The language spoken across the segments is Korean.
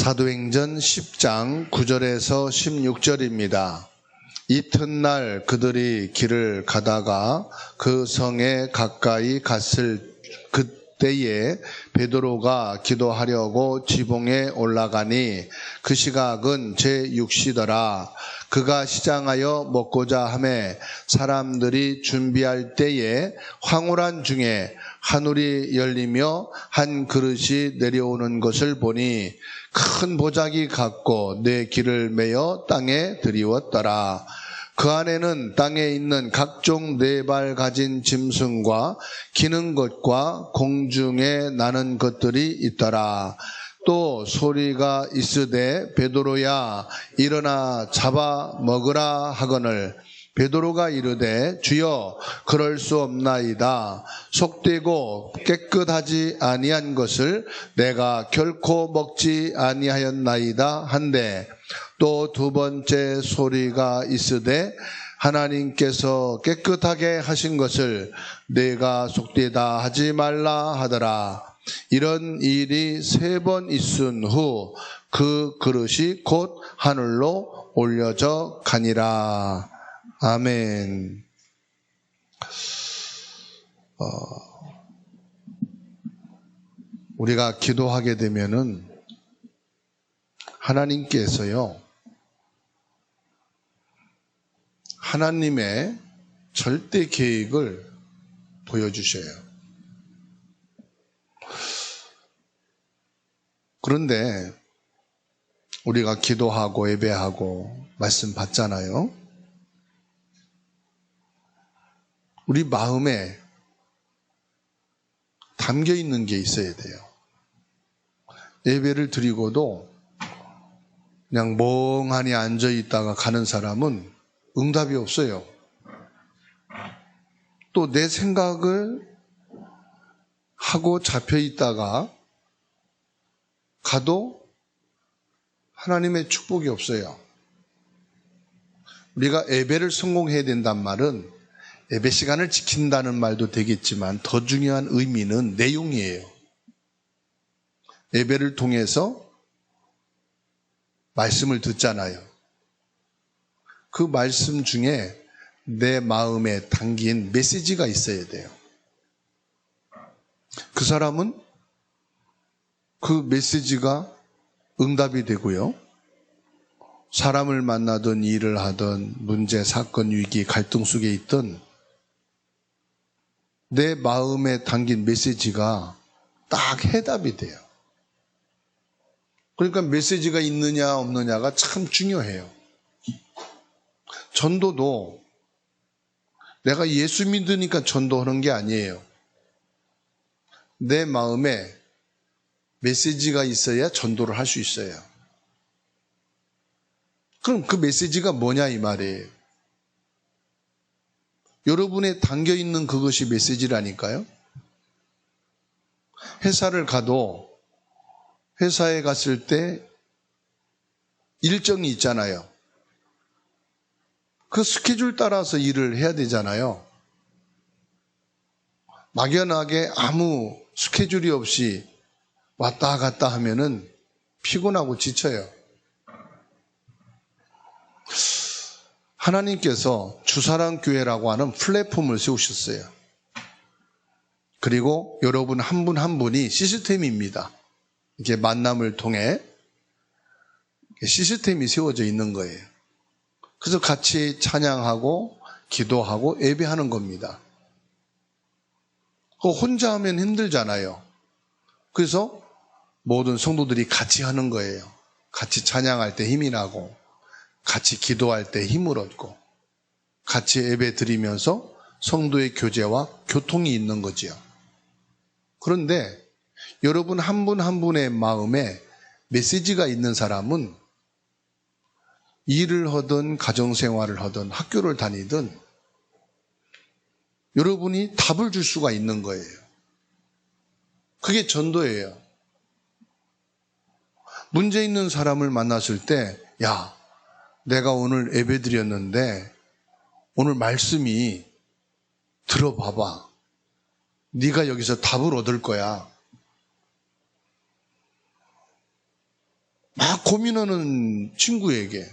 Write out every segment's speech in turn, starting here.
사도행전 10장 9절에서 16절입니다. 이튿날 그들이 길을 가다가 그 성에 가까이 갔을 그때에 베드로가 기도하려고 지붕에 올라가니 그 시각은 제6시더라. 그가 시장하여 먹고자 하매 사람들이 준비할 때에 황홀한 중에 하늘이 열리며 한 그릇이 내려오는 것을 보니 큰 보자기 같고 네 길을 메어 땅에 들이웠더라. 그 안에는 땅에 있는 각종 네 발 가진 짐승과 기는 것과 공중에 나는 것들이 있더라. 또 소리가 있으되 베드로야 일어나 잡아 먹으라 하거늘 베드로가 이르되 주여 그럴 수 없나이다. 속되고 깨끗하지 아니한 것을 내가 결코 먹지 아니하였나이다 한데 또 두 번째 소리가 있으되 하나님께서 깨끗하게 하신 것을 내가 속되다 하지 말라 하더라. 이런 일이 3번 있은 후 그 그릇이 곧 하늘로 올려져 가니라. 아멘. 우리가 기도하게 되면은 하나님께서요, 하나님의 절대 계획을 보여주셔요. 그런데 우리가 기도하고 예배하고 말씀 받잖아요. 우리 마음에 담겨 있는 게 있어야 돼요. 예배를 드리고도 그냥 멍하니 앉아 있다가 가는 사람은 응답이 없어요. 또 내 생각을 하고 잡혀 있다가 가도 하나님의 축복이 없어요. 우리가 예배를 성공해야 된단 말은 예배 시간을 지킨다는 말도 되겠지만 더 중요한 의미는 내용이에요. 예배를 통해서 말씀을 듣잖아요. 그 말씀 중에 내 마음에 담긴 메시지가 있어야 돼요. 그 사람은 그 메시지가 응답이 되고요. 사람을 만나든 일을 하든 문제, 사건, 위기, 갈등 속에 있든 내 마음에 담긴 메시지가 딱 해답이 돼요. 그러니까 메시지가 있느냐 없느냐가 참 중요해요. 전도도 내가 예수 믿으니까 전도하는 게 아니에요. 내 마음에 메시지가 있어야 전도를 할 수 있어요. 그럼 그 메시지가 뭐냐 이 말이에요. 여러분에 담겨 있는 그것이 메시지라니까요. 회사를 가도 회사에 갔을 때 일정이 있잖아요. 그 스케줄 따라서 일을 해야 되잖아요. 막연하게 아무 스케줄이 없이 왔다 갔다 하면은 피곤하고 지쳐요. 하나님께서 주사랑교회라고 하는 플랫폼을 세우셨어요. 그리고 여러분 한 분 한 분이 시스템입니다. 이게 만남을 통해 시스템이 세워져 있는 거예요. 그래서 같이 찬양하고 기도하고 예배하는 겁니다. 혼자 하면 힘들잖아요. 그래서 모든 성도들이 같이 하는 거예요. 같이 찬양할 때 힘이 나고 같이 기도할 때 힘을 얻고 같이 예배 드리면서 성도의 교제와 교통이 있는 거지요. 그런데 여러분 한 분 한 분의 마음에 메시지가 있는 사람은 일을 하든 가정생활을 하든 학교를 다니든 여러분이 답을 줄 수가 있는 거예요. 그게 전도예요. 문제 있는 사람을 만났을 때, 야, 내가 오늘 예배 드렸는데 오늘 말씀이 들어봐봐. 네가 여기서 답을 얻을 거야. 막 고민하는 친구에게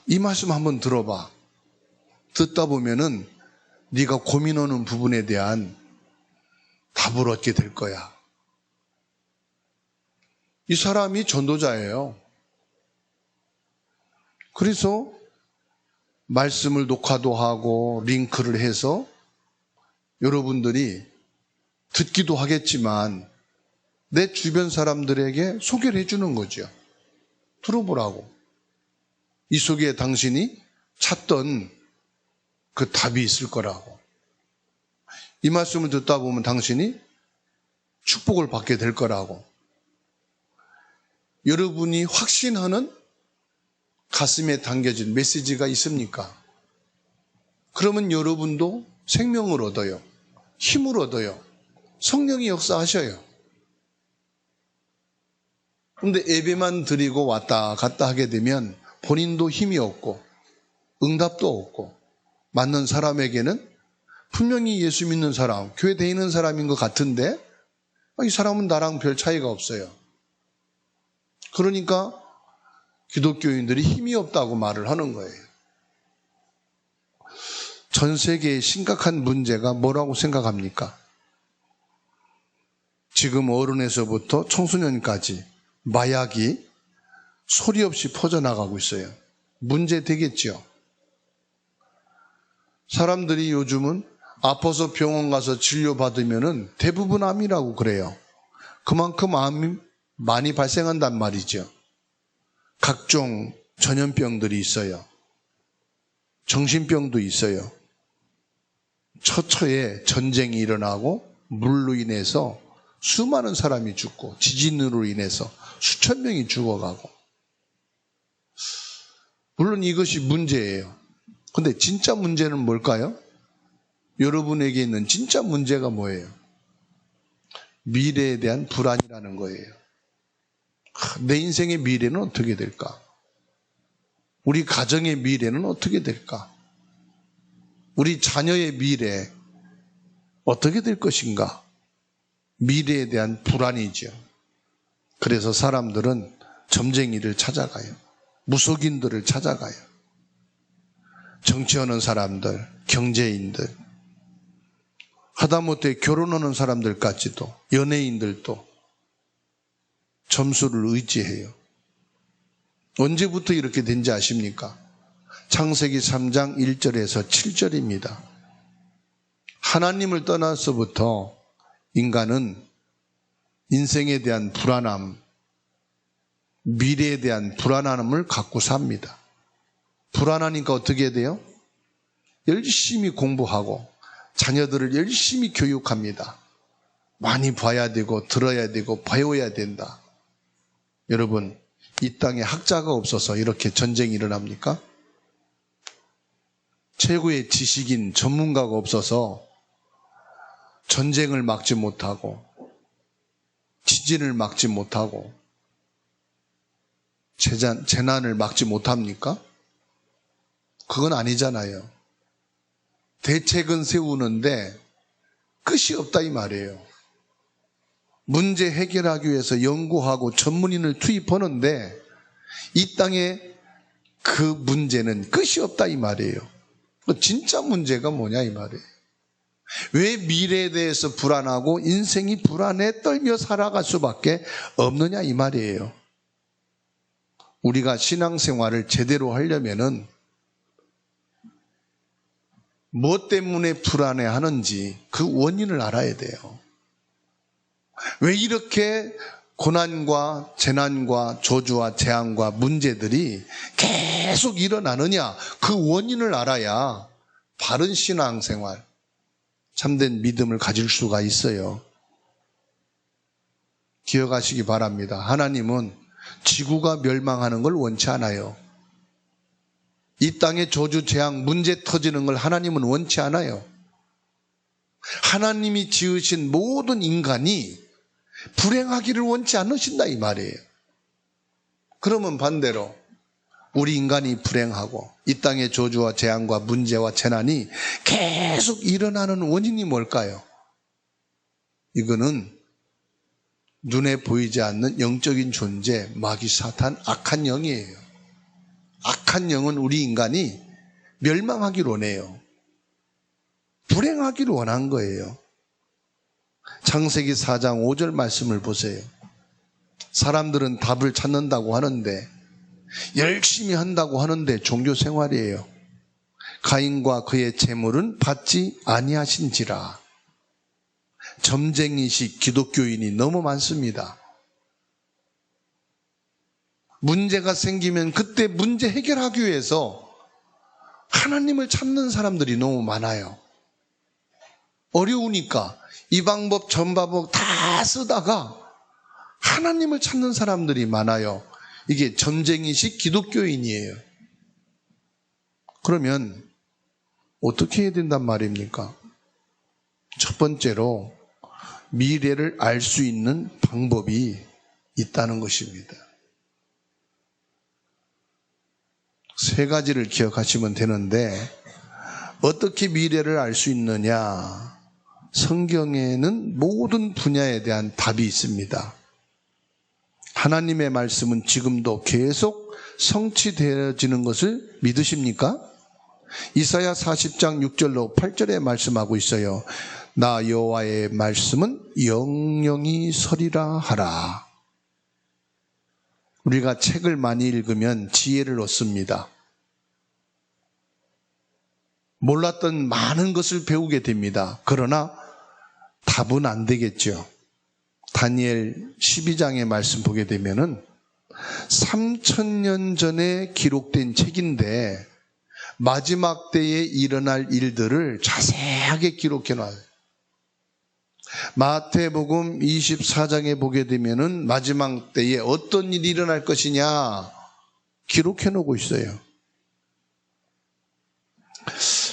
이 말씀 한번 들어봐. 듣다 보면은 네가 고민하는 부분에 대한 답을 얻게 될 거야. 이 사람이 전도자예요. 그래서 말씀을 녹화도 하고 링크를 해서 여러분들이 듣기도 하겠지만 내 주변 사람들에게 소개를 해주는 거죠. 들어보라고. 이 속에 당신이 찾던 그 답이 있을 거라고. 이 말씀을 듣다 보면 당신이 축복을 받게 될 거라고. 여러분이 확신하는 가슴에 담겨진 메시지가 있습니까? 그러면 여러분도 생명을 얻어요. 힘을 얻어요. 성령이 역사하셔요. 그런데 예배만 드리고 왔다 갔다 하게 되면 본인도 힘이 없고 응답도 없고 맞는 사람에게는 분명히 예수 믿는 사람, 교회 다니는 사람인 것 같은데 이 사람은 나랑 별 차이가 없어요. 그러니까 기독교인들이 힘이 없다고 말을 하는 거예요. 전 세계의 심각한 문제가 뭐라고 생각합니까? 지금 어른에서부터 청소년까지 마약이 소리 없이 퍼져나가고 있어요. 문제 되겠죠. 사람들이 요즘은 아파서 병원 가서 진료받으면 대부분 암이라고 그래요. 그만큼 암이 많이 발생한단 말이죠. 각종 전염병들이 있어요. 정신병도 있어요. 처처에 전쟁이 일어나고 물로 인해서 수많은 사람이 죽고 지진으로 인해서 수천 명이 죽어가고. 물론 이것이 문제예요. 근데 진짜 문제는 뭘까요? 여러분에게 있는 진짜 문제가 뭐예요? 미래에 대한 불안이라는 거예요. 내 인생의 미래는 어떻게 될까? 우리 가정의 미래는 어떻게 될까? 우리 자녀의 미래 어떻게 될 것인가? 미래에 대한 불안이죠. 그래서 사람들은 점쟁이를 찾아가요. 무속인들을 찾아가요. 정치하는 사람들, 경제인들, 하다못해 결혼하는 사람들까지도, 연예인들도 점수를 의지해요. 언제부터 이렇게 된지 아십니까? 창세기 3장 1절에서 7절입니다. 하나님을 떠나서부터 인간은 인생에 대한 불안함, 미래에 대한 불안함을 갖고 삽니다. 불안하니까 어떻게 돼요? 열심히 공부하고 자녀들을 열심히 교육합니다. 많이 봐야 되고 들어야 되고 배워야 된다. 여러분, 이 땅에 학자가 없어서 이렇게 전쟁이 일어납니까? 최고의 지식인 전문가가 없어서 전쟁을 막지 못하고 지진을 막지 못하고 재난을 막지 못합니까? 그건 아니잖아요. 대책은 세우는데 끝이 없다 이 말이에요. 문제 해결하기 위해서 연구하고 전문인을 투입하는데 이 땅에 그 문제는 끝이 없다 이 말이에요. 진짜 문제가 뭐냐 이 말이에요. 왜 미래에 대해서 불안하고 인생이 불안에 떨며 살아갈 수밖에 없느냐 이 말이에요. 우리가 신앙생활을 제대로 하려면은 무엇 때문에 불안해하는지 그 원인을 알아야 돼요. 왜 이렇게 고난과 재난과 저주와 재앙과 문제들이 계속 일어나느냐, 그 원인을 알아야 바른 신앙생활, 참된 믿음을 가질 수가 있어요. 기억하시기 바랍니다. 하나님은 지구가 멸망하는 걸 원치 않아요. 이 땅에 저주, 재앙, 문제 터지는 걸 하나님은 원치 않아요. 하나님이 지으신 모든 인간이 불행하기를 원치 않으신다 이 말이에요. 그러면 반대로 우리 인간이 불행하고 이 땅의 저주와 재앙과 문제와 재난이 계속 일어나는 원인이 뭘까요? 이거는 눈에 보이지 않는 영적인 존재, 마귀 사탄, 악한 영이에요. 악한 영은 우리 인간이 멸망하기를 원해요. 불행하기를 원한 거예요. 창세기 4장 5절 말씀을 보세요. 사람들은 답을 찾는다고 하는데, 열심히 한다고 하는데 종교 생활이에요. 가인과 그의 재물은 받지 아니하신지라. 점쟁이식 기독교인이 너무 많습니다. 문제가 생기면 그때 문제 해결하기 위해서 하나님을 찾는 사람들이 너무 많아요. 어려우니까 이 방법 저 방법 다 쓰다가 하나님을 찾는 사람들이 많아요. 이게 점쟁이식 기독교인이에요. 그러면 어떻게 해야 된단 말입니까? 첫 번째로 미래를 알 수 있는 방법이 있다는 것입니다. 세 가지를 기억하시면 되는데, 어떻게 미래를 알 수 있느냐? 성경에는 모든 분야에 대한 답이 있습니다. 하나님의 말씀은 지금도 계속 성취되어지는 것을 믿으십니까? 이사야 40장 6절로 8절에 말씀하고 있어요. 나 여호와의 말씀은 영영이 서리라 하라. 우리가 책을 많이 읽으면 지혜를 얻습니다. 몰랐던 많은 것을 배우게 됩니다. 그러나 답은 안 되겠죠. 다니엘 12장의 말씀 보게 되면은 3000년 전에 기록된 책인데 마지막 때에 일어날 일들을 자세하게 기록해 놔요. 마태복음 24장에 보게 되면은 마지막 때에 어떤 일이 일어날 것이냐 기록해 놓고 있어요.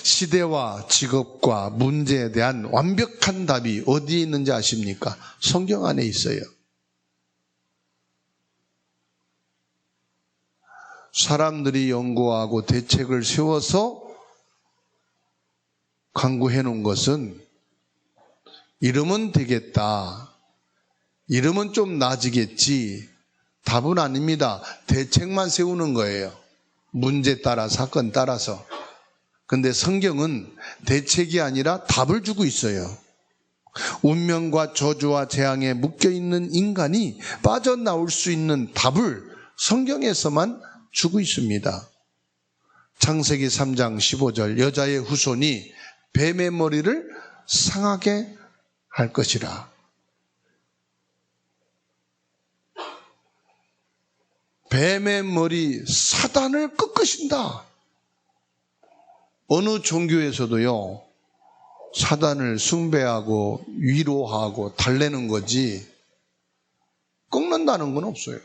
시대와 직업과 문제에 대한 완벽한 답이 어디에 있는지 아십니까? 성경 안에 있어요. 사람들이 연구하고 대책을 세워서 강구해 놓은 것은 이러면 되겠다, 이러면 좀 나아지겠지, 답은 아닙니다. 대책만 세우는 거예요. 문제 따라 사건 따라서. 근데 성경은 대책이 아니라 답을 주고 있어요. 운명과 저주와 재앙에 묶여있는 인간이 빠져나올 수 있는 답을 성경에서만 주고 있습니다. 창세기 3장 15절 여자의 후손이 뱀의 머리를 상하게 할 것이라. 뱀의 머리 사단을 꺾으신다. 어느 종교에서도요, 사단을 숭배하고 위로하고 달래는 거지 꺾는다는 건 없어요.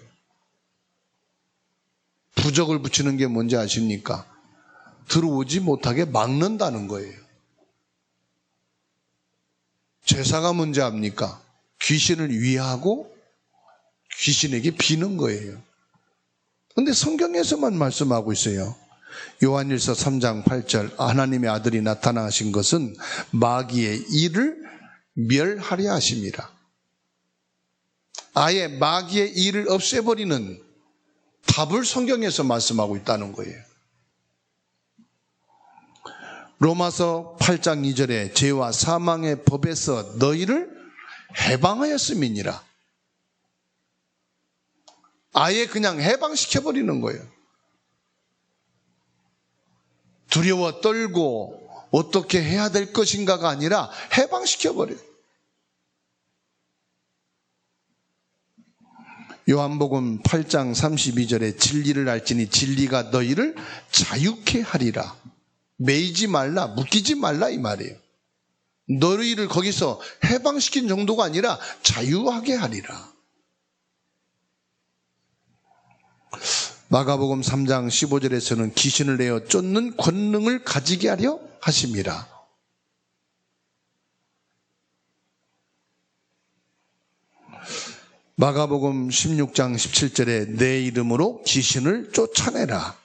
부적을 붙이는 게 뭔지 아십니까? 들어오지 못하게 막는다는 거예요. 제사가 뭔지 압니까? 귀신을 위하고 귀신에게 비는 거예요. 그런데 성경에서만 말씀하고 있어요. 요한일서 3장 8절 하나님의 아들이 나타나신 것은 마귀의 일을 멸하려 하심이라. 아예 마귀의 일을 없애버리는 답을 성경에서 말씀하고 있다는 거예요. 로마서 8장 2절에 죄와 사망의 법에서 너희를 해방하였음이니라. 아예 그냥 해방시켜버리는 거예요. 두려워 떨고 어떻게 해야 될 것인가가 아니라 해방시켜버려요. 요한복음 8장 32절에 진리를 알지니 진리가 너희를 자유케 하리라. 매이지 말라, 묶이지 말라 이 말이에요. 너희를 거기서 해방시킨 정도가 아니라 자유하게 하리라. 마가복음 3장 15절에서는 귀신을 내어 쫓는 권능을 가지게 하려 하심이라. 마가복음 16장 17절에 내 이름으로 귀신을 쫓아내라.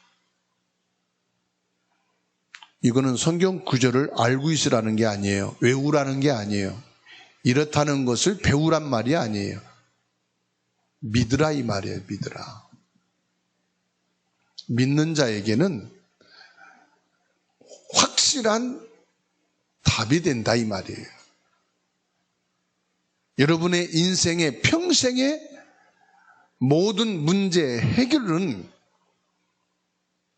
이거는 성경 구절을 알고 있으라는 게 아니에요. 외우라는 게 아니에요. 이렇다는 것을 배우란 말이 아니에요. 믿으라 이 말이에요. 믿으라. 믿는 자에게는 확실한 답이 된다 이 말이에요. 여러분의 인생의 평생의 모든 문제 해결은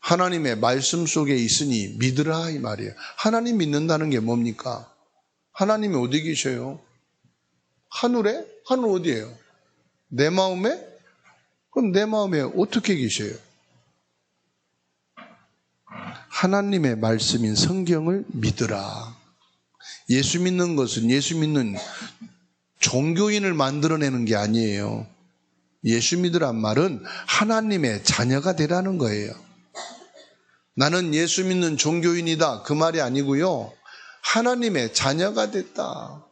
하나님의 말씀 속에 있으니 믿으라 이 말이에요. 하나님 믿는다는 게 뭡니까? 하나님이 어디 계셔요? 하늘에? 하늘 어디예요? 내 마음에? 그럼 내 마음에 어떻게 계셔요? 하나님의 말씀인 성경을 믿으라. 예수 믿는 것은 예수 믿는 종교인을 만들어내는 게 아니에요. 예수 믿으란 말은 하나님의 자녀가 되라는 거예요. 나는 예수 믿는 종교인이다 그 말이 아니고요. 하나님의 자녀가 됐다.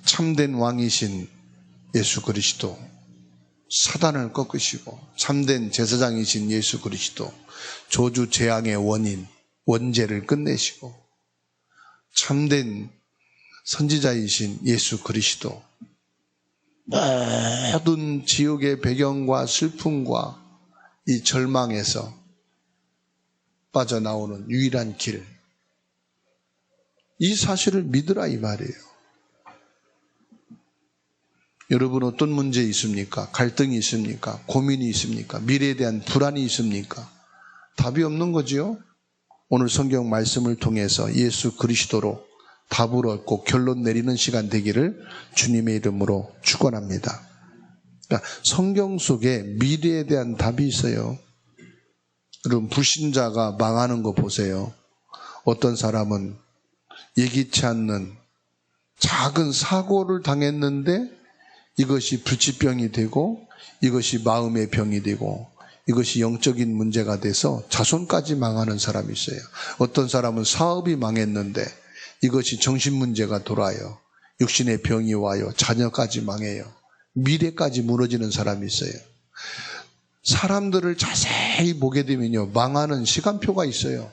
참된 왕이신 예수 그리스도, 사단을 꺾으시고 참된 제사장이신 예수 그리스도, 저주 재앙의 원인, 원죄를 끝내시고 참된 선지자이신 예수 그리스도, 모든 지옥의 배경과 슬픔과 이 절망에서 빠져나오는 유일한 길, 이 사실을 믿으라 이 말이에요. 여러분 어떤 문제 있습니까? 갈등이 있습니까? 고민이 있습니까? 미래에 대한 불안이 있습니까? 답이 없는 거지요. 오늘 성경 말씀을 통해서 예수 그리스도로 답을 얻고 결론 내리는 시간 되기를 주님의 이름으로 축원합니다. 그러니까 성경 속에 미래에 대한 답이 있어요. 여러분 불신자가 망하는 거 보세요. 어떤 사람은 예기치 않는 작은 사고를 당했는데 이것이 불치병이 되고 이것이 마음의 병이 되고 이것이 영적인 문제가 돼서 자손까지 망하는 사람이 있어요. 어떤 사람은 사업이 망했는데 이것이 정신문제가 돌아요. 육신의 병이 와요. 자녀까지 망해요. 미래까지 무너지는 사람이 있어요. 사람들을 자세히 보게 되면요, 망하는 시간표가 있어요.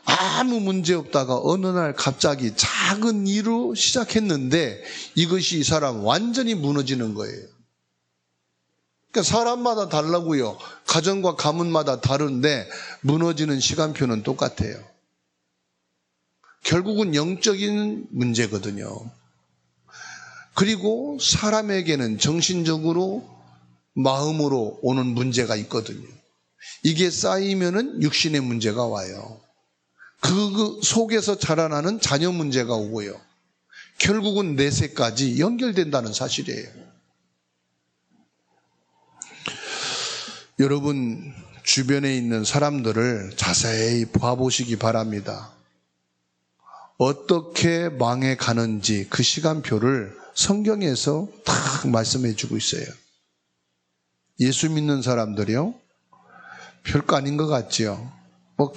아무 문제 없다가 어느 날 갑자기 작은 일로 시작했는데 이것이 이 사람 완전히 무너지는 거예요. 그러니까 사람마다 달라고요. 가정과 가문마다 다른데 무너지는 시간표는 똑같아요. 결국은 영적인 문제거든요. 그리고 사람에게는 정신적으로 마음으로 오는 문제가 있거든요. 이게 쌓이면은 육신의 문제가 와요. 그 속에서 자라나는 자녀 문제가 오고요. 결국은 내세까지 연결된다는 사실이에요. 여러분 주변에 있는 사람들을 자세히 봐보시기 바랍니다. 어떻게 망해 가는지 그 시간표를 성경에서 딱 말씀해 주고 있어요. 예수 믿는 사람들이요, 별거 아닌 것 같지요. 뭐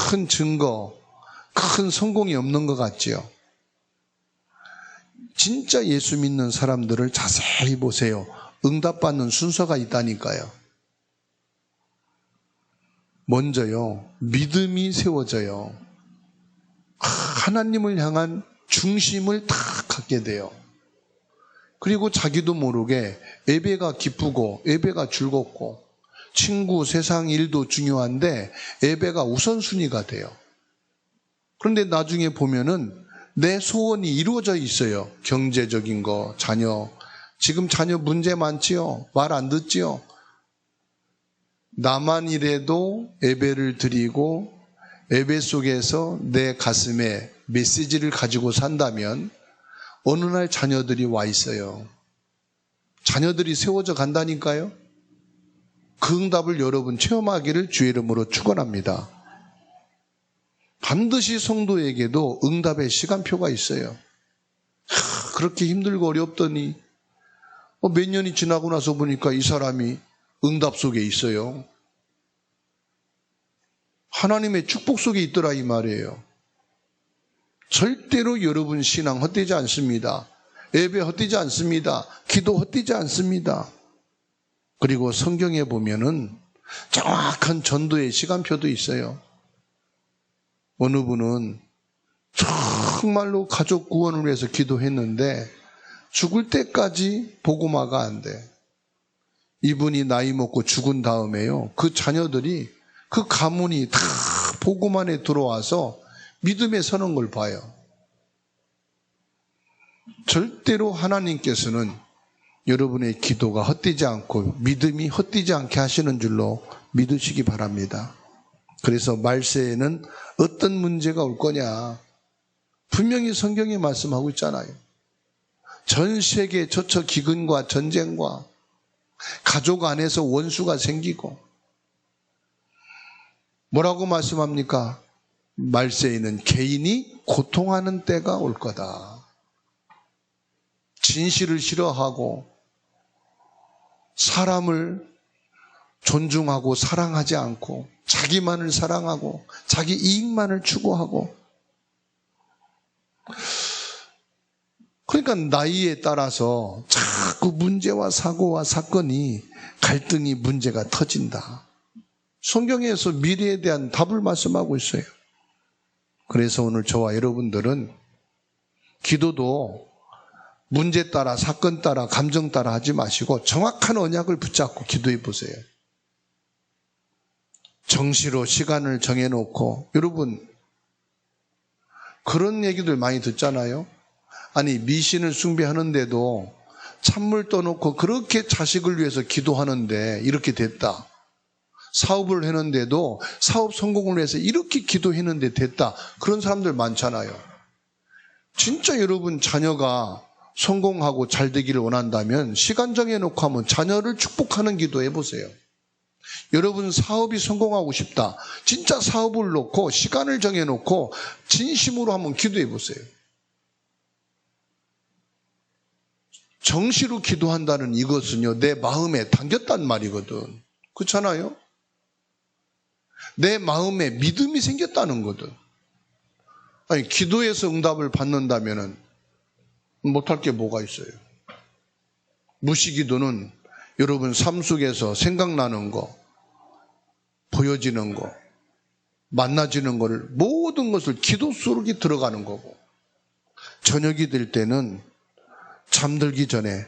큰 증거, 큰 성공이 없는 것 같지요. 진짜 예수 믿는 사람들을 자세히 보세요. 응답받는 순서가 있다니까요. 먼저요, 믿음이 세워져요. 하나님을 향한 중심을 딱 갖게 돼요. 그리고 자기도 모르게 예배가 기쁘고 예배가 즐겁고 친구, 세상 일도 중요한데 예배가 우선순위가 돼요. 그런데 나중에 보면은 내 소원이 이루어져 있어요. 경제적인 거, 자녀. 지금 자녀 문제 많지요? 말 안 듣지요? 나만 이래도 예배를 드리고 예배 속에서 내 가슴에 메시지를 가지고 산다면 어느 날 자녀들이 와 있어요. 자녀들이 세워져 간다니까요. 그 응답을 여러분 체험하기를 주의 이름으로 축원합니다. 반드시 성도에게도 응답의 시간표가 있어요. 그렇게 힘들고 어렵더니 몇 년이 지나고 나서 보니까 이 사람이 응답 속에 있어요. 하나님의 축복 속에 있더라 이 말이에요. 절대로 여러분 신앙 헛되지 않습니다. 예배 헛되지 않습니다. 기도 헛되지 않습니다. 그리고 성경에 보면은 정확한 전도의 시간표도 있어요. 어느 분은 정말로 가족 구원을 위해서 기도했는데 죽을 때까지 복음화가 안 돼. 이분이 나이 먹고 죽은 다음에요, 그 자녀들이, 그 가문이 다 복음 안에 들어와서 믿음에 서는 걸 봐요. 절대로 하나님께서는 여러분의 기도가 헛되지 않고 믿음이 헛되지 않게 하시는 줄로 믿으시기 바랍니다. 그래서 말세에는 어떤 문제가 올 거냐, 분명히 성경이 말씀하고 있잖아요. 전 세계 저처 기근과 전쟁과 가족 안에서 원수가 생기고, 뭐라고 말씀합니까? 말세에는 개인이 고통하는 때가 올 거다. 진실을 싫어하고 사람을 존중하고 사랑하지 않고 자기만을 사랑하고 자기 이익만을 추구하고, 그러니까 나이에 따라서 자꾸 문제와 사고와 사건이, 갈등이, 문제가 터진다. 성경에서 미래에 대한 답을 말씀하고 있어요. 그래서 오늘 저와 여러분들은 기도도 문제 따라, 사건 따라, 감정 따라 하지 마시고 정확한 언약을 붙잡고 기도해 보세요. 정시로 시간을 정해놓고, 여러분 그런 얘기들 많이 듣잖아요. 아니, 미신을 숭배하는데도 찬물 떠놓고 그렇게 자식을 위해서 기도하는데 이렇게 됐다. 사업을 했는데도 사업 성공을 위해서 이렇게 기도했는데 됐다. 그런 사람들 많잖아요. 진짜 여러분 자녀가 성공하고 잘 되기를 원한다면 시간 정해놓고 한번 자녀를 축복하는 기도 해보세요. 여러분 사업이 성공하고 싶다. 진짜 사업을 놓고 시간을 정해놓고 진심으로 한번 기도해보세요. 정시로 기도한다는 이것은요, 내 마음에 담겼단 말이거든. 그렇잖아요? 내 마음에 믿음이 생겼다는 거든. 아니, 기도해서 응답을 받는다면은 못할 게 뭐가 있어요? 무시기도는 여러분 삶 속에서 생각나는 거, 보여지는 거, 만나지는 거를, 모든 것을 기도 속에 들어가는 거고, 저녁이 될 때는 잠들기 전에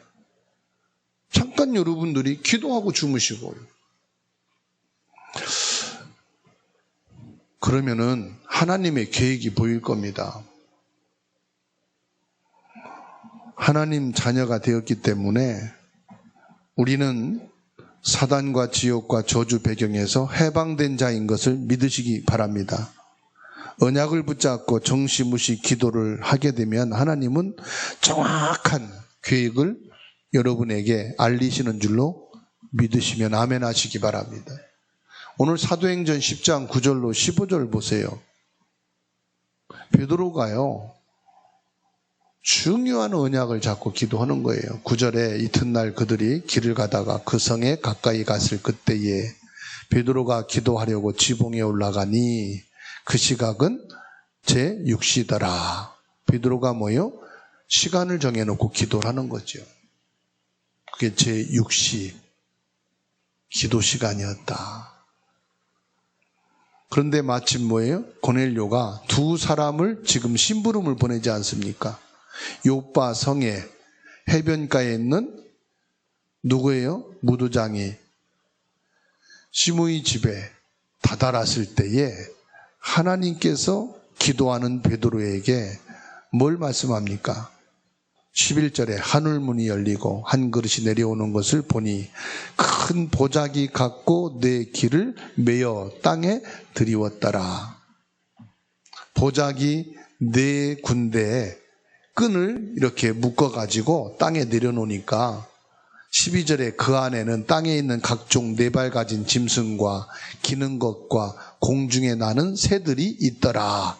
잠깐 여러분들이 기도하고 주무시고요. 그러면은 하나님의 계획이 보일 겁니다. 하나님 자녀가 되었기 때문에 우리는 사단과 지옥과 저주 배경에서 해방된 자인 것을 믿으시기 바랍니다. 언약을 붙잡고 정시무시 기도를 하게 되면 하나님은 정확한 계획을 여러분에게 알리시는 줄로 믿으시면 아멘 하시기 바랍니다. 오늘 사도행전 10장 9절로 15절 보세요. 베드로가요, 중요한 언약을 잡고 기도하는 거예요. 9절에 이튿날 그들이 길을 가다가 그 성에 가까이 갔을 그때에 베드로가 기도하려고 지붕에 올라가니 그 시각은 제6시더라. 베드로가 뭐요? 시간을 정해놓고 기도를 하는 거죠. 그게 제6시 기도 시간이었다. 그런데 마침 뭐예요? 고넬료가 두 사람을 지금 심부름을 보내지 않습니까? 요빠 성에 해변가에 있는 누구예요? 무도장이 시므의 집에 다다랐을 때에 하나님께서 기도하는 베드로에게 뭘 말씀합니까? 11절에 하늘문이 열리고 한 그릇이 내려오는 것을 보니 큰 보자기 같고 내 길을 메어 땅에 들이웠더라. 보자기 네 군데에 끈을 이렇게 묶어가지고 땅에 내려놓으니까 12절에 그 안에는 땅에 있는 각종 네 발 가진 짐승과 기는 것과 공중에 나는 새들이 있더라.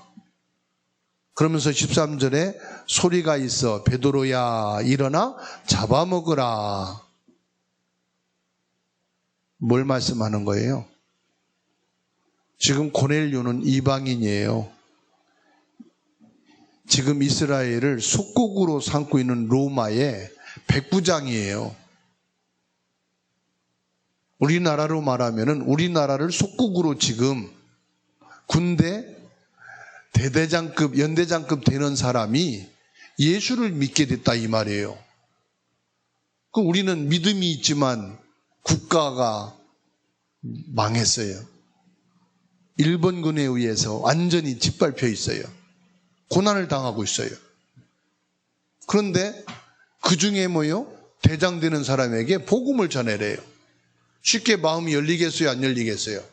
그러면서 13절에 소리가 있어 베드로야 일어나 잡아먹으라. 뭘 말씀하는 거예요? 지금 고넬료는 이방인이에요. 지금 이스라엘을 속국으로 삼고 있는 로마의 백부장이에요. 우리나라로 말하면은 우리나라를 속국으로 지금 군대 대대장급, 연대장급 되는 사람이 예수를 믿게 됐다 이 말이에요. 그럼 우리는 믿음이 있지만 국가가 망했어요. 일본군에 의해서 완전히 짓밟혀 있어요. 고난을 당하고 있어요. 그런데 그 중에 뭐요? 대장 되는 사람에게 복음을 전해래요. 쉽게 마음이 열리겠어요? 안 열리겠어요?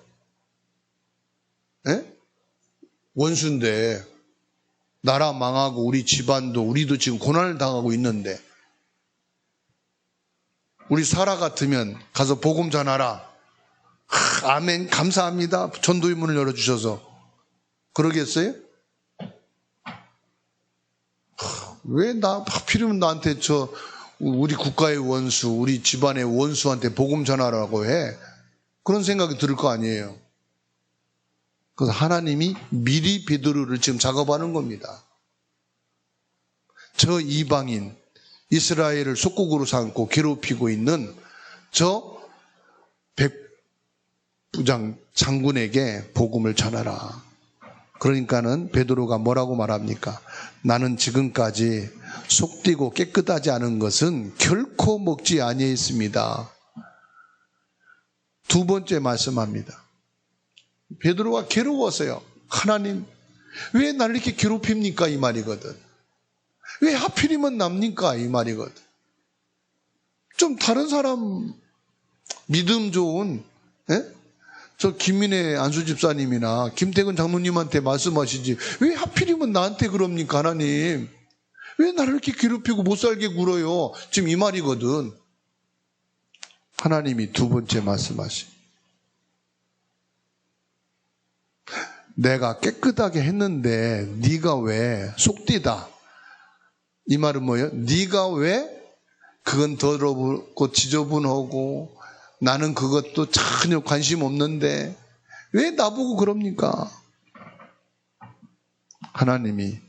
에? 원수인데 나라 망하고 우리 집안도 우리도 지금 고난을 당하고 있는데 우리 사라 같으면 가서 복음 전하라. 아멘 감사합니다. 전도의 문을 열어주셔서 그러겠어요? 왜 하필이면 나한테 우리 국가의 원수, 우리 집안의 원수한테 복음 전하라고 해? 그런 생각이 들 거 아니에요. 그래서 하나님이 미리 베드로를 지금 작업하는 겁니다. 저 이방인, 이스라엘을 속국으로 삼고 괴롭히고 있는 저 백부장 장군에게 복음을 전하라. 그러니까는 베드로가 뭐라고 말합니까? 나는 지금까지 속되고 깨끗하지 않은 것은 결코 먹지 아니했습니다. 두 번째 말씀합니다. 베드로가 괴로웠어요. 하나님, 왜 나를 이렇게 괴롭힙니까? 이 말이거든. 왜 하필이면 납니까? 이 말이거든. 좀 다른 사람 믿음 좋은 저 김민혜 안수 집사님이나 김태근 장로님한테 말씀하시지 왜 하필이면 나한테 그럽니까? 하나님, 왜 나를 이렇게 괴롭히고 못 살게 굴어요? 지금 이 말이거든. 하나님이 두 번째 말씀하시. 내가 깨끗하게 했는데 네가 왜 속되다. 이 말은 뭐예요? 네가 왜 그건 더럽고 지저분하고 나는 그것도 전혀 관심 없는데 왜 나보고 그럽니까? 하나님이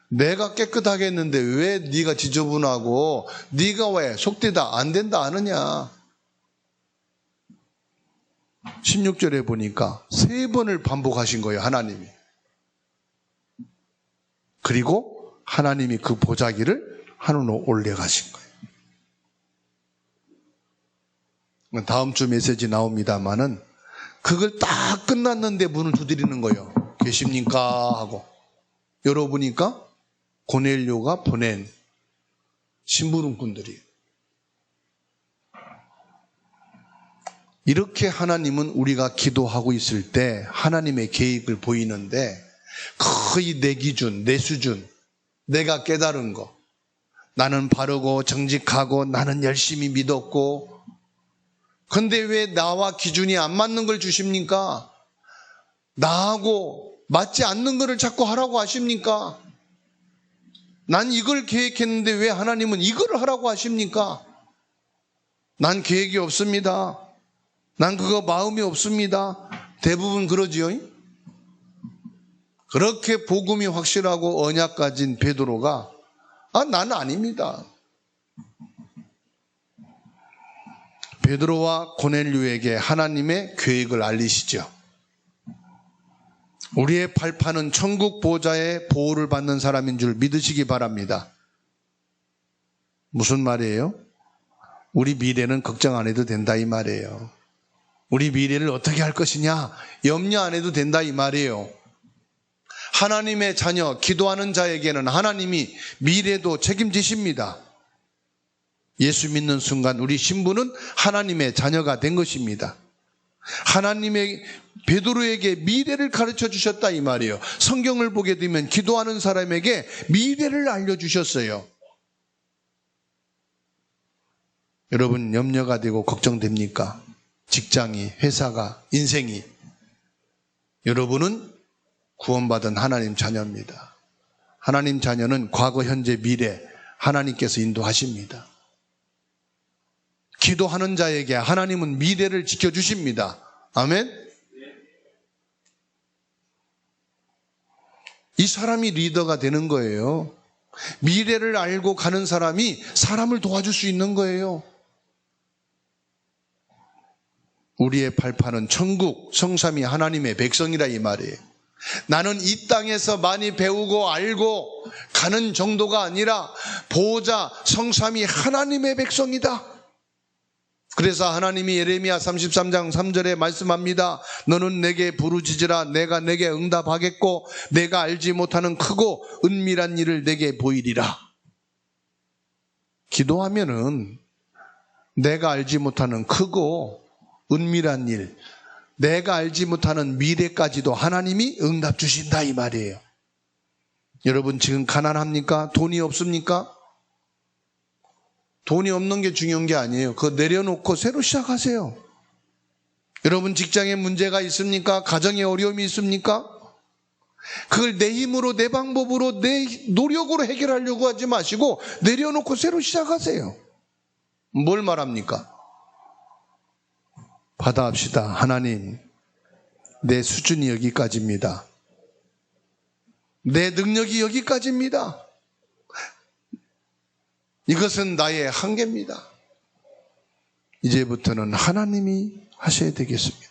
내가 깨끗하게 했는데 왜 네가 지저분하고 네가 왜 속되다 안 된다 하느냐? 16절에 보니까 3번을 반복하신 거예요. 하나님이. 그리고 하나님이 그 보자기를 하늘로 올려가신 거예요. 다음 주 메시지 나옵니다마는 그걸 딱 끝났는데 문을 두드리는 거예요. 계십니까? 하고 열어보니까 고넬료가 보낸 심부름꾼들이. 이렇게 하나님은 우리가 기도하고 있을 때 하나님의 계획을 보이는데 거의 내 기준, 내 수준, 내가 깨달은 거, 나는 바르고 정직하고 나는 열심히 믿었고, 근데 왜 나와 기준이 안 맞는 걸 주십니까? 나하고 맞지 않는 거를 자꾸 하라고 하십니까? 난 이걸 계획했는데 왜 하나님은 이걸 하라고 하십니까? 난 계획이 없습니다. 난 그거 마음이 없습니다. 대부분 그러지요. 그렇게 복음이 확실하고 언약 가진 베드로가 나는 아닙니다. 베드로와 고넬료에게 하나님의 계획을 알리시죠. 우리의 발판은 천국 보좌의 보호를 받는 사람인 줄 믿으시기 바랍니다. 무슨 말이에요? 우리 미래는 걱정 안 해도 된다 이 말이에요. 우리 미래를 어떻게 할 것이냐 염려 안 해도 된다 이 말이에요. 하나님의 자녀 기도하는 자에게는 하나님이 미래도 책임지십니다. 예수 믿는 순간 우리 신부는 하나님의 자녀가 된 것입니다. 하나님의 베드로에게 미래를 가르쳐 주셨다 이 말이에요. 성경을 보게 되면 기도하는 사람에게 미래를 알려주셨어요. 여러분 염려가 되고 걱정됩니까? 직장이, 회사가, 인생이. 여러분은 구원받은 하나님 자녀입니다. 하나님 자녀는 과거, 현재, 미래 하나님께서 인도하십니다. 기도하는 자에게 하나님은 미래를 지켜주십니다. 아멘? 이 사람이 리더가 되는 거예요. 미래를 알고 가는 사람이 사람을 도와줄 수 있는 거예요. 우리의 발판은 천국, 성삼위 하나님의 백성이라 이 말이에요. 나는 이 땅에서 많이 배우고 알고 가는 정도가 아니라 보호자 성삼위 하나님의 백성이다. 그래서 하나님이 예레미야 33장 3절에 말씀합니다. 너는 내게 부르짖으라. 내가 내게 응답하겠고 내가 알지 못하는 크고 은밀한 일을 내게 보이리라. 기도하면은 내가 알지 못하는 크고 은밀한 일, 내가 알지 못하는 미래까지도 하나님이 응답 주신다 이 말이에요. 여러분 지금 가난합니까? 돈이 없습니까? 돈이 없는 게 중요한 게 아니에요. 그거 내려놓고 새로 시작하세요. 여러분 직장에 문제가 있습니까? 가정에 어려움이 있습니까? 그걸 내 힘으로 내 방법으로 내 노력으로 해결하려고 하지 마시고 내려놓고 새로 시작하세요. 뭘 말합니까? 받아합시다. 하나님, 내 수준이 여기까지입니다. 내 능력이 여기까지입니다. 이것은 나의 한계입니다. 이제부터는 하나님이 하셔야 되겠습니다.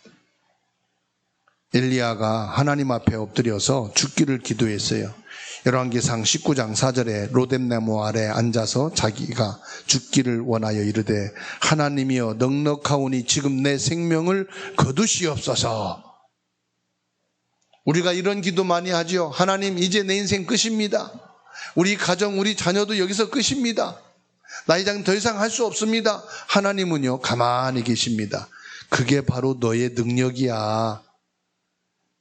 엘리야가 하나님 앞에 엎드려서 죽기를 기도했어요. 열왕기상 19장 4절에 로뎀나무 아래 앉아서 자기가 죽기를 원하여 이르되 하나님이여 넉넉하오니 지금 내 생명을 거두시옵소서. 우리가 이런 기도 많이 하죠. 하나님 이제 내 인생 끝입니다. 우리 가정 우리 자녀도 여기서 끝입니다. 나 이제 더 이상 할 수 없습니다. 하나님은요 가만히 계십니다. 그게 바로 너의 능력이야.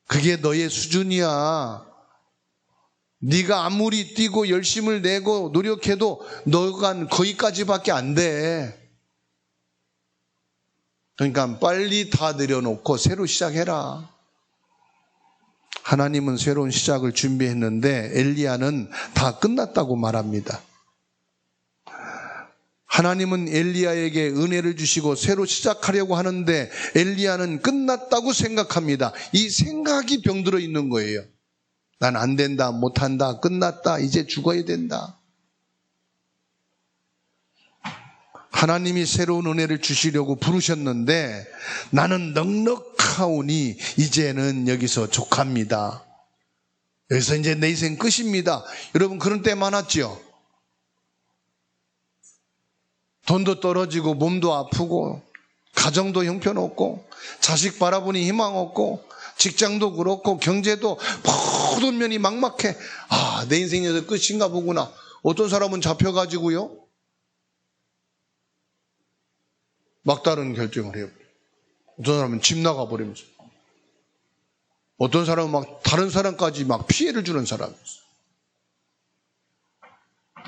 그게 너의 수준이야. 네가 아무리 뛰고 열심을 내고 노력해도 너가 거기까지밖에 안 돼. 그러니까 빨리 다 내려놓고 새로 시작해라. 하나님은 새로운 시작을 준비했는데 엘리야는 다 끝났다고 말합니다. 하나님은 엘리야에게 은혜를 주시고 새로 시작하려고 하는데 엘리야는 끝났다고 생각합니다. 이 생각이 병들어 있는 거예요. 난 안 된다, 못한다, 끝났다, 이제 죽어야 된다. 하나님이 새로운 은혜를 주시려고 부르셨는데 나는 넉넉하오니 이제는 여기서 족합니다. 여기서 이제 내 인생 끝입니다. 여러분 그런 때 많았죠? 돈도 떨어지고 몸도 아프고 가정도 형편없고 자식 바라보니 희망 없고 직장도 그렇고 경제도 모든 면이 막막해. 아, 내 인생에서 끝인가 보구나. 어떤 사람은 잡혀가지고요 막다른 결정을 해요. 어떤 사람은 집 나가버리면서, 어떤 사람은 막 다른 사람까지 막 피해를 주는 사람이 있어요.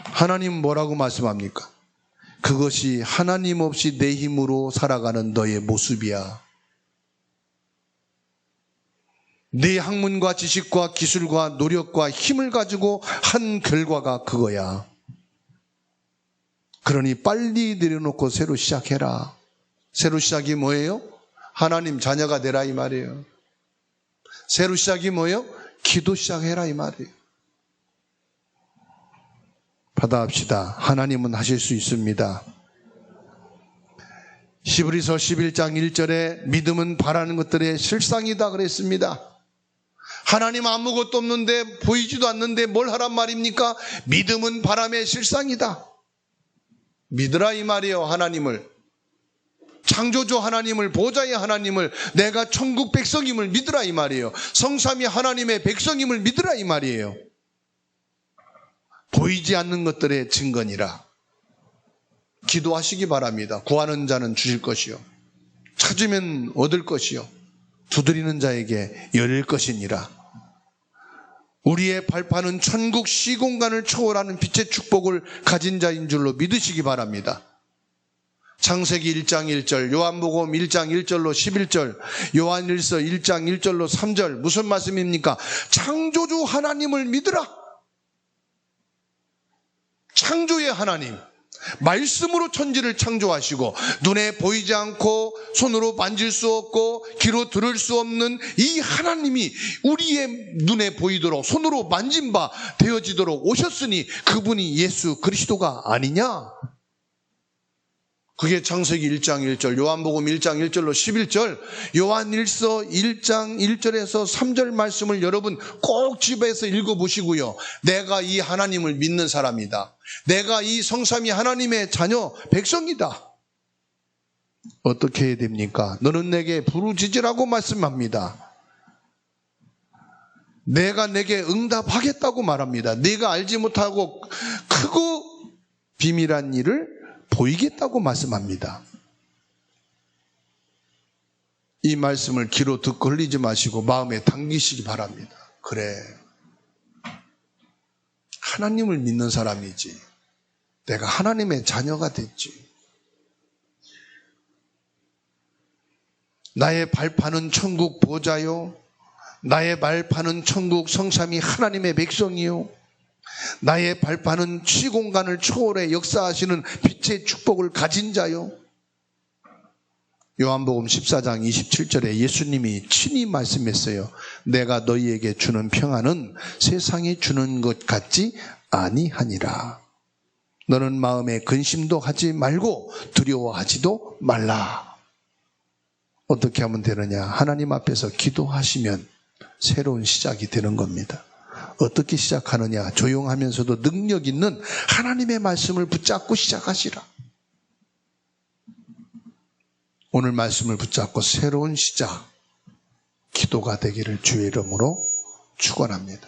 하나님은 뭐라고 말씀합니까? 그것이 하나님 없이 내 힘으로 살아가는 너의 모습이야. 네 학문과 지식과 기술과 노력과 힘을 가지고 한 결과가 그거야. 그러니 빨리 내려놓고 새로 시작해라. 새로 시작이 뭐예요? 하나님 자녀가 되라 이 말이에요. 새로 시작이 뭐예요? 기도 시작해라 이 말이에요. 받아합시다. 하나님은 하실 수 있습니다. 히브리서 11장 1절에 믿음은 바라는 것들의 실상이다 그랬습니다. 하나님 아무것도 없는데 보이지도 않는데 뭘 하란 말입니까? 믿음은 바람의 실상이다. 믿으라 이 말이에요. 하나님을, 창조주 하나님을, 보호자의 하나님을, 내가 천국 백성임을 믿으라 이 말이에요. 성삼위 하나님의 백성임을 믿으라 이 말이에요. 보이지 않는 것들의 증거니라. 기도하시기 바랍니다. 구하는 자는 주실 것이요 찾으면 얻을 것이요 두드리는 자에게 열릴 것이니라. 우리의 발판은 천국 시공간을 초월하는 빛의 축복을 가진 자인 줄로 믿으시기 바랍니다. 창세기 1장 1절, 요한복음 1장 1절로 11절, 요한일서 1장 1절로 3절 무슨 말씀입니까? 창조주 하나님을 믿으라. 창조의 하나님, 말씀으로 천지를 창조하시고 눈에 보이지 않고 손으로 만질 수 없고 귀로 들을 수 없는 이 하나님이 우리의 눈에 보이도록 손으로 만진 바 되어지도록 오셨으니 그분이 예수 그리스도가 아니냐? 그게 창세기 1장 1절, 요한복음 1장 1절로 11절, 요한일서 1장 1절에서 3절 말씀을 여러분 꼭 집에서 읽어보시고요. 내가 이 하나님을 믿는 사람이다. 내가 이 성삼위 하나님의 자녀 백성이다. 어떻게 해야 됩니까? 너는 내게 부르짖으라고 말씀합니다. 내가 내게 응답하겠다고 말합니다. 네가 알지 못하고 크고 비밀한 일을 보이겠다고 말씀합니다. 이 말씀을 귀로 듣고 흘리지 마시고 마음에 당기시기 바랍니다. 그래, 하나님을 믿는 사람이지. 내가 하나님의 자녀가 됐지. 나의 발판은 천국 보좌요. 나의 발판은 천국 성삼위 하나님의 백성이요. 나의 발판은 시공간을 초월해 역사하시는 빛의 축복을 가진 자요. 요한복음 14장 27절에 예수님이 친히 말씀했어요. 내가 너희에게 주는 평안은 세상이 주는 것 같지 아니하니라. 너는 마음에 근심도 하지 말고 두려워하지도 말라. 어떻게 하면 되느냐? 하나님 앞에서 기도하시면 새로운 시작이 되는 겁니다. 어떻게 시작하느냐? 조용하면서도 능력 있는 하나님의 말씀을 붙잡고 시작하시라. 오늘 말씀을 붙잡고 새로운 시작, 기도가 되기를 주의 이름으로 축원합니다.